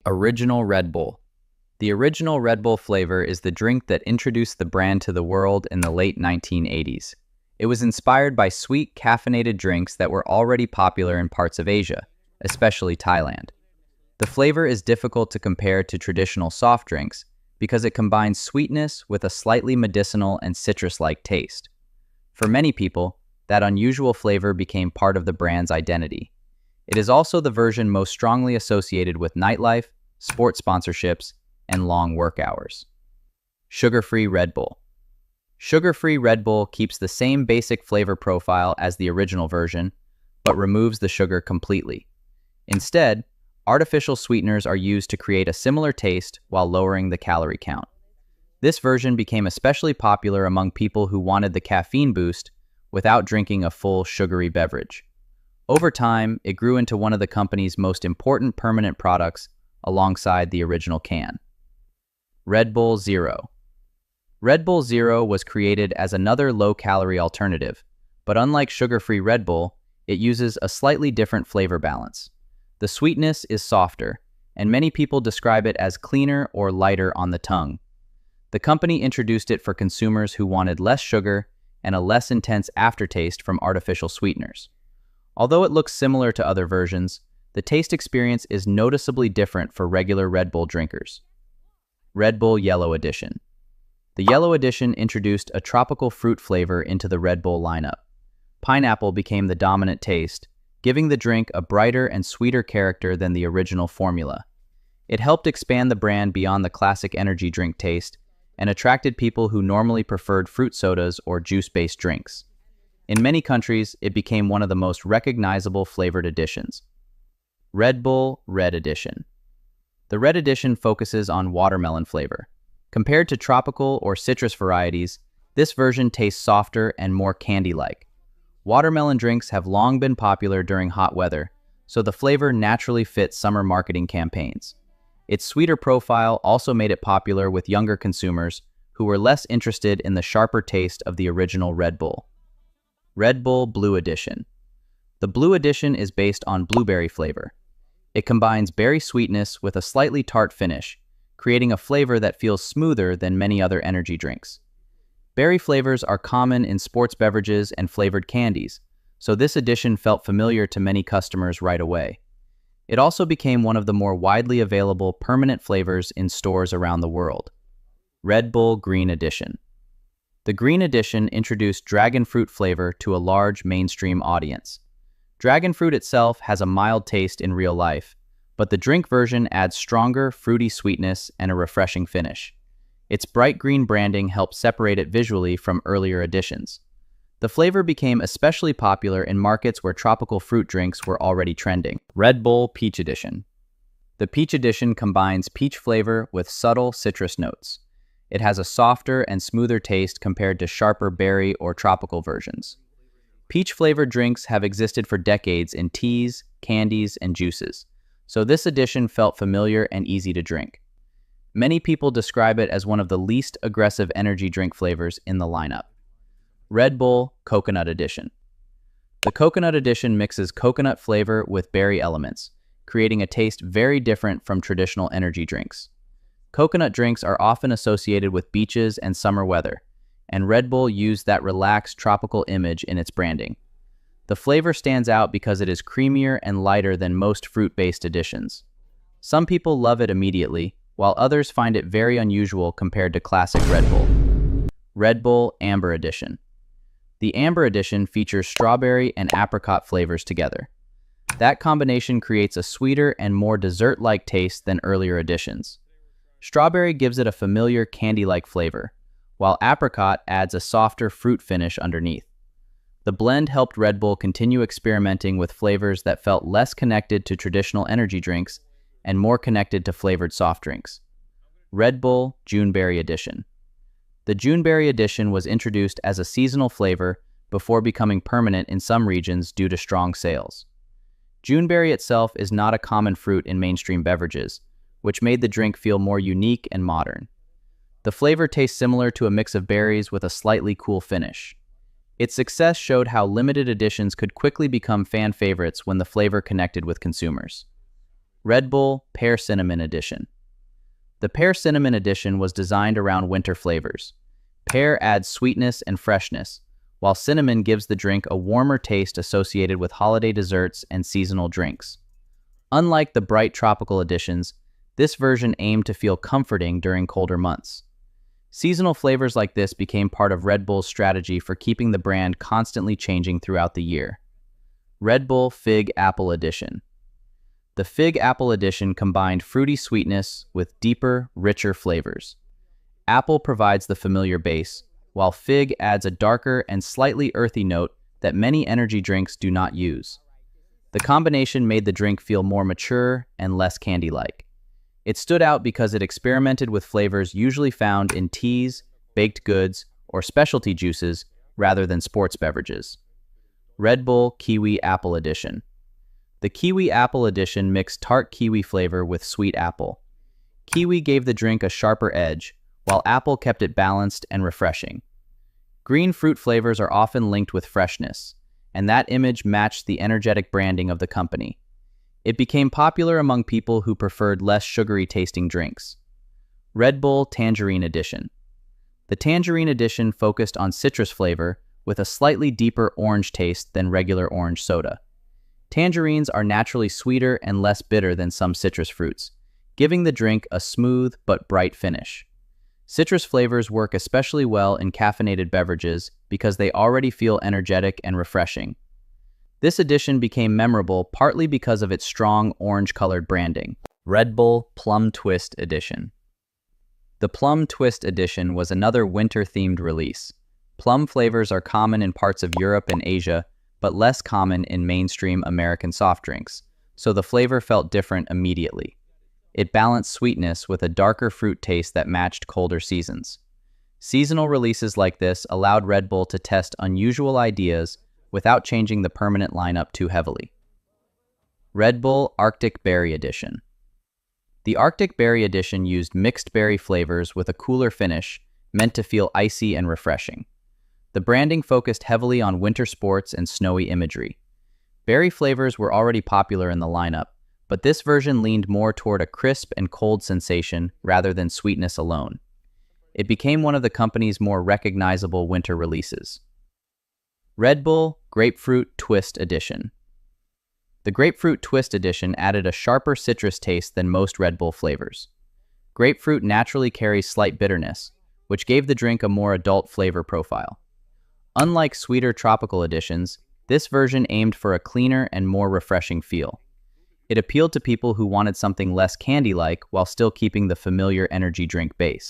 Original Red Bull. The original Red Bull flavor is the drink that introduced the brand to the world in the late 1980s. It was inspired by sweet, caffeinated drinks that were already popular in parts of Asia, especially Thailand. The flavor is difficult to compare to traditional soft drinks because it combines sweetness with a slightly medicinal and citrus-like taste. For many people, that unusual flavor became part of the brand's identity. It is also the version most strongly associated with nightlife, sports sponsorships, and long work hours. Sugar-Free Red Bull. Sugar-Free Red Bull keeps the same basic flavor profile as the original version, but removes the sugar completely. Instead, artificial sweeteners are used to create a similar taste while lowering the calorie count. This version became especially popular among people who wanted the caffeine boost without drinking a full sugary beverage. Over time, it grew into one of the company's most important permanent products alongside the original can. Red Bull Zero. Red Bull Zero was created as another low-calorie alternative, but unlike sugar-free Red Bull, it uses a slightly different flavor balance. The sweetness is softer, and many people describe it as cleaner or lighter on the tongue. The company introduced it for consumers who wanted less sugar and a less intense aftertaste from artificial sweeteners. Although it looks similar to other versions, the taste experience is noticeably different for regular Red Bull drinkers. Red Bull Yellow Edition. The Yellow Edition introduced a tropical fruit flavor into the Red Bull lineup. Pineapple became the dominant taste, giving the drink a brighter and sweeter character than the original formula. It helped expand the brand beyond the classic energy drink taste and attracted people who normally preferred fruit sodas or juice-based drinks. In many countries, it became one of the most recognizable flavored additions. Red Bull Red Edition. The Red Edition focuses on watermelon flavor. Compared to tropical or citrus varieties, this version tastes softer and more candy-like. Watermelon drinks have long been popular during hot weather, so the flavor naturally fits summer marketing campaigns. Its sweeter profile also made it popular with younger consumers who were less interested in the sharper taste of the original Red Bull. Red Bull Blue Edition. The Blue Edition is based on blueberry flavor. It combines berry sweetness with a slightly tart finish, creating a flavor that feels smoother than many other energy drinks. Berry flavors are common in sports beverages and flavored candies, so this edition felt familiar to many customers right away. It also became one of the more widely available permanent flavors in stores around the world. Red Bull Green Edition. The Green Edition introduced dragon fruit flavor to a large mainstream audience. Dragon fruit itself has a mild taste in real life, but the drink version adds stronger, fruity sweetness and a refreshing finish. Its bright green branding helped separate it visually from earlier editions. The flavor became especially popular in markets where tropical fruit drinks were already trending. Red Bull Peach Edition. The Peach Edition combines peach flavor with subtle citrus notes. It has a softer and smoother taste compared to sharper berry or tropical versions. Peach-flavored drinks have existed for decades in teas, candies, and juices, so this edition felt familiar and easy to drink. Many people describe it as one of the least aggressive energy drink flavors in the lineup. Red Bull Coconut Edition. The Coconut Edition mixes coconut flavor with berry elements, creating a taste very different from traditional energy drinks. Coconut drinks are often associated with beaches and summer weather, and Red Bull used that relaxed tropical image in its branding. The flavor stands out because it is creamier and lighter than most fruit-based editions. Some people love it immediately, while others find it very unusual compared to classic Red Bull. Red Bull Amber Edition. The Amber Edition features strawberry and apricot flavors together. That combination creates a sweeter and more dessert-like taste than earlier editions. Strawberry gives it a familiar candy-like flavor, while apricot adds a softer fruit finish underneath. The blend helped Red Bull continue experimenting with flavors that felt less connected to traditional energy drinks and more connected to flavored soft drinks. Red Bull Juneberry Edition. The Juneberry Edition was introduced as a seasonal flavor before becoming permanent in some regions due to strong sales. Juneberry itself is not a common fruit in mainstream beverages, which made the drink feel more unique and modern. The flavor tastes similar to a mix of berries with a slightly cool finish. Its success showed how limited editions could quickly become fan favorites when the flavor connected with consumers. Red Bull Pear Cinnamon Edition. The Pear Cinnamon Edition was designed around winter flavors. Pear adds sweetness and freshness, while cinnamon gives the drink a warmer taste associated with holiday desserts and seasonal drinks. Unlike the bright tropical editions, this version aimed to feel comforting during colder months. Seasonal flavors like this became part of Red Bull's strategy for keeping the brand constantly changing throughout the year. Red Bull Fig Apple Edition. The Fig Apple Edition combined fruity sweetness with deeper, richer flavors. Apple provides the familiar base, while fig adds a darker and slightly earthy note that many energy drinks do not use. The combination made the drink feel more mature and less candy-like. It stood out because it experimented with flavors usually found in teas, baked goods, or specialty juices rather than sports beverages. Red Bull Kiwi Apple Edition. The Kiwi Apple Edition mixed tart kiwi flavor with sweet apple. Kiwi gave the drink a sharper edge, while apple kept it balanced and refreshing. Green fruit flavors are often linked with freshness, and that image matched the energetic branding of the company. It became popular among people who preferred less sugary tasting drinks. Red Bull Tangerine Edition. The Tangerine Edition focused on citrus flavor with a slightly deeper orange taste than regular orange soda. Tangerines are naturally sweeter and less bitter than some citrus fruits, giving the drink a smooth but bright finish. Citrus flavors work especially well in caffeinated beverages because they already feel energetic and refreshing. This edition became memorable partly because of its strong orange-colored branding. Red Bull Plum Twist Edition. The Plum Twist Edition was another winter-themed release. Plum flavors are common in parts of Europe and Asia, but less common in mainstream American soft drinks, so the flavor felt different immediately. It balanced sweetness with a darker fruit taste that matched colder seasons. Seasonal releases like this allowed Red Bull to test unusual ideas without changing the permanent lineup too heavily. Red Bull Arctic Berry Edition. The Arctic Berry Edition used mixed berry flavors with a cooler finish, meant to feel icy and refreshing. The branding focused heavily on winter sports and snowy imagery. Berry flavors were already popular in the lineup, but this version leaned more toward a crisp and cold sensation rather than sweetness alone. It became one of the company's more recognizable winter releases. Red Bull Grapefruit Twist Edition. The Grapefruit Twist Edition added a sharper citrus taste than most Red Bull flavors. Grapefruit naturally carries slight bitterness, which gave the drink a more adult flavor profile. Unlike sweeter tropical editions, this version aimed for a cleaner and more refreshing feel. It appealed to people who wanted something less candy-like while still keeping the familiar energy drink base.